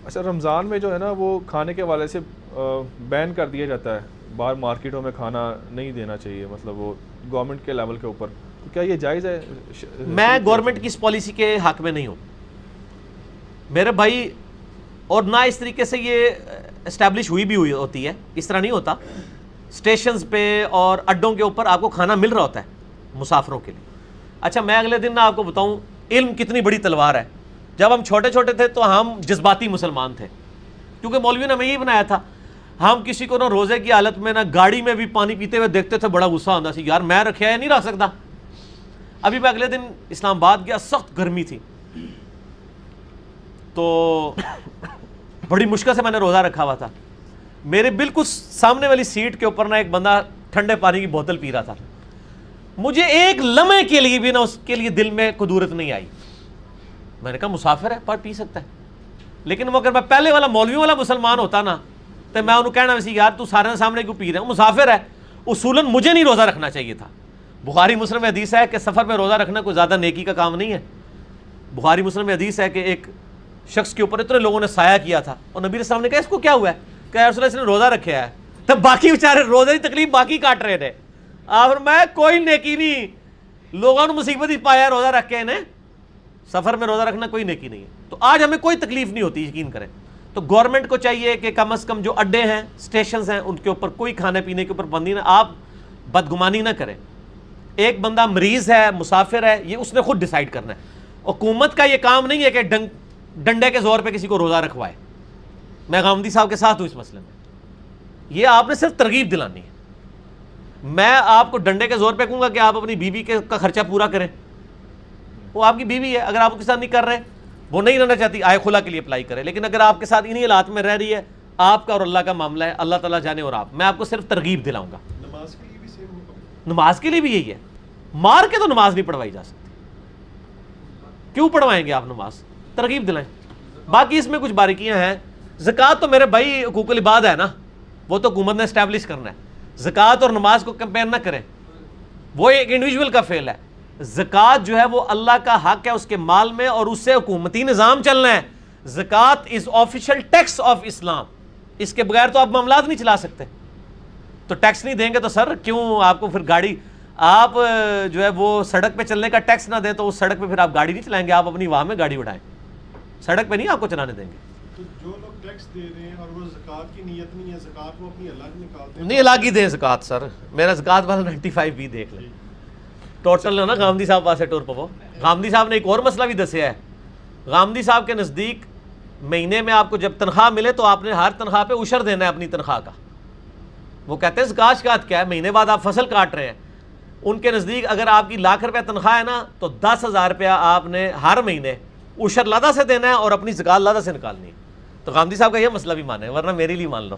اچھا رمضان میں جو ہے نا وہ کھانے کے حوالے سے بین کر دیا جاتا ہے, باہر مارکیٹوں میں کھانا نہیں دینا چاہیے, مطلب وہ گورنمنٹ کے لیول کے اوپر, تو کیا یہ جائز ہے؟ میں گورنمنٹ کی اس پالیسی کے حق میں نہیں ہوں میرے بھائی, اور نہ اس طریقے سے یہ اسٹیبلش ہوئی ہوتی ہے, اس طرح نہیں ہوتا. اسٹیشنز پہ اور اڈوں کے اوپر آپ کو کھانا مل رہا ہوتا ہے مسافروں کے لیے. اچھا میں اگلے دن آپ کو بتاؤں علم کتنی بڑی تلوار ہے. جب ہم چھوٹے چھوٹے تھے تو ہم جذباتی مسلمان تھے, کیونکہ مولوی نے ہمیں یہی بنایا تھا. ہم کسی کو نہ روزے کی حالت میں نہ گاڑی میں بھی پانی پیتے ہوئے دیکھتے تھے, بڑا غصہ آتا سی, یار میں رکھا ہے نہیں رکھ سکتا. ابھی میں اگلے دن اسلام آباد گیا, سخت گرمی تھی, تو بڑی مشکل سے میں نے روزہ رکھا ہوا تھا. میرے بالکل سامنے والی سیٹ کے اوپر نا ایک بندہ ٹھنڈے پانی کی بوتل پی رہا تھا. مجھے ایک لمحے کے لیے بھی نا اس کے لیے دل میں قدورت نہیں آئی. میں نے کہا مسافر ہے پر پی سکتا ہے, لیکن وہ اگر میں پہلے والا مولوی والا مسلمان ہوتا نا تو میں انہوں کہنا ویسے یار تو سارے سامنے کیوں پی رہے ہیں, مسافر ہے. اصولاً مجھے نہیں روزہ رکھنا چاہیے تھا. بخاری مسلم میں حدیث ہے کہ سفر میں روزہ رکھنا کوئی زیادہ نیکی کا کام نہیں ہے. بخاری مسلم میں حدیث ہے کہ ایک شخص کے اوپر اتنے لوگوں نے سایہ کیا تھا, اور نبی علیہ السلام نے کہا اس کو کیا ہوا ہے, کہ رسول اللہ اس نے روزہ رکھا ہے. تب باقی بیچارے روزے کی تکلیف باقی کاٹ رہے تھے. اور میں کوئی نیکی نہیں, لوگوں نے مصیبت ہی پایا روزہ رکھ کے انہیں. سفر میں روزہ رکھنا کوئی نیکی نہیں ہے. تو آج ہمیں کوئی تکلیف نہیں ہوتی, یقین کریں. تو گورنمنٹ کو چاہیے کہ کم از کم جو اڈے ہیں, اسٹیشنز ہیں, ان کے اوپر کوئی کھانے پینے کے اوپر پابندی نہ. آپ بدگمانی نہ کریں. ایک بندہ مریض ہے, مسافر ہے, یہ اس نے خود ڈیسائیڈ کرنا ہے. حکومت کا یہ کام نہیں ہے کہ ڈنڈے کے زور پہ کسی کو روزہ رکھوائے. میں غامدی صاحب کے ساتھ ہوں اس مسئلے میں. یہ آپ نے صرف ترغیب دلانی ہے. میں آپ کو ڈنڈے کے زور پہ کہوں گا کہ آپ اپنی بیوی کا خرچہ پورا کریں. وہ آپ کی بیوی ہے, اگر آپ کے ساتھ نہیں کر رہے, وہ نہیں رہنا چاہتی, آئے خلا کے لیے اپلائی کرے. لیکن اگر آپ کے ساتھ انہی حالات میں رہ رہی ہے, آپ کا اور اللہ کا معاملہ ہے, اللہ تعالیٰ جانے. اور میں آپ کو صرف ترغیب دلاؤں گا. نماز کے لیے بھی سیم ہوگا. نماز کے لیے بھی یہی ہے. مار کے تو نماز نہیں پڑھوائی جا سکتی. کیوں پڑھوائیں گے آپ نماز؟ ترغیب دلائیں. باقی اس میں کچھ باریکیاں ہیں. زکوٰۃ تو میرے بھائی حقوق العباد ہے نا, وہ تو حکومت نے اسٹیبلش کرنا ہے. زکوٰۃ اور نماز کو کمپیئر نہ کریں, وہ ایک انڈیویجول کا فعل ہے. زکوٰۃ جو ہے وہ اللہ کا حق ہے اس کے مال میں, اور اس سے حکومتی نظام چلنا ہے. زکوٰۃ از آفیشیل ٹیکس آف اسلام. اس کے بغیر تو آپ معاملات نہیں چلا سکتے. تو ٹیکس نہیں دیں گے تو سر کیوں آپ کو پھر گاڑی, آپ جو ہے وہ سڑک پہ چلنے کا ٹیکس نہ دیں تو اس سڑک پہ پھر آپ گاڑی نہیں چلائیں گے, آپ اپنی واہ میں گاڑی اٹھائیں. سڑک پہ نہیں آپ کو چلانے دیں گے. تو جو لوگ ٹیکس دے رہے ہیں اور وہ زکوٰۃ کی نیت نہیں ہے, زکوٰۃ وہ اپنی الگ نکالتے ہیں. نہیں الگ ہی دیں زکوٰۃ. سر میرا زکوٰۃ والا 95 بھی دیکھ لیں ٹوٹل ہے نا. غامدی صاحب واسطے ٹور پو غامدی صاحب نے ایک اور مسئلہ بھی دسیا ہے. غامدی صاحب کے نزدیک مہینے میں آپ کو جب تنخواہ ملے تو آپ نے ہر تنخواہ پہ عشر دینا ہے اپنی تنخواہ کا. وہ کہتے ہیں زکوٰۃ کیا ہے, مہینے بعد آپ فصل کاٹ رہے ہیں. ان کے نزدیک اگر آپ کی ₹1,00,000 تنخواہ ہے نا تو ₹10,000 آپ نے ہر مہینے عشر لادہ سے دینا ہے اور اپنی زکوٰۃ لادہ سے نکالنی ہے. تو غامدی صاحب کا یہ مسئلہ بھی مانے, ورنہ میرے لیے مان لو.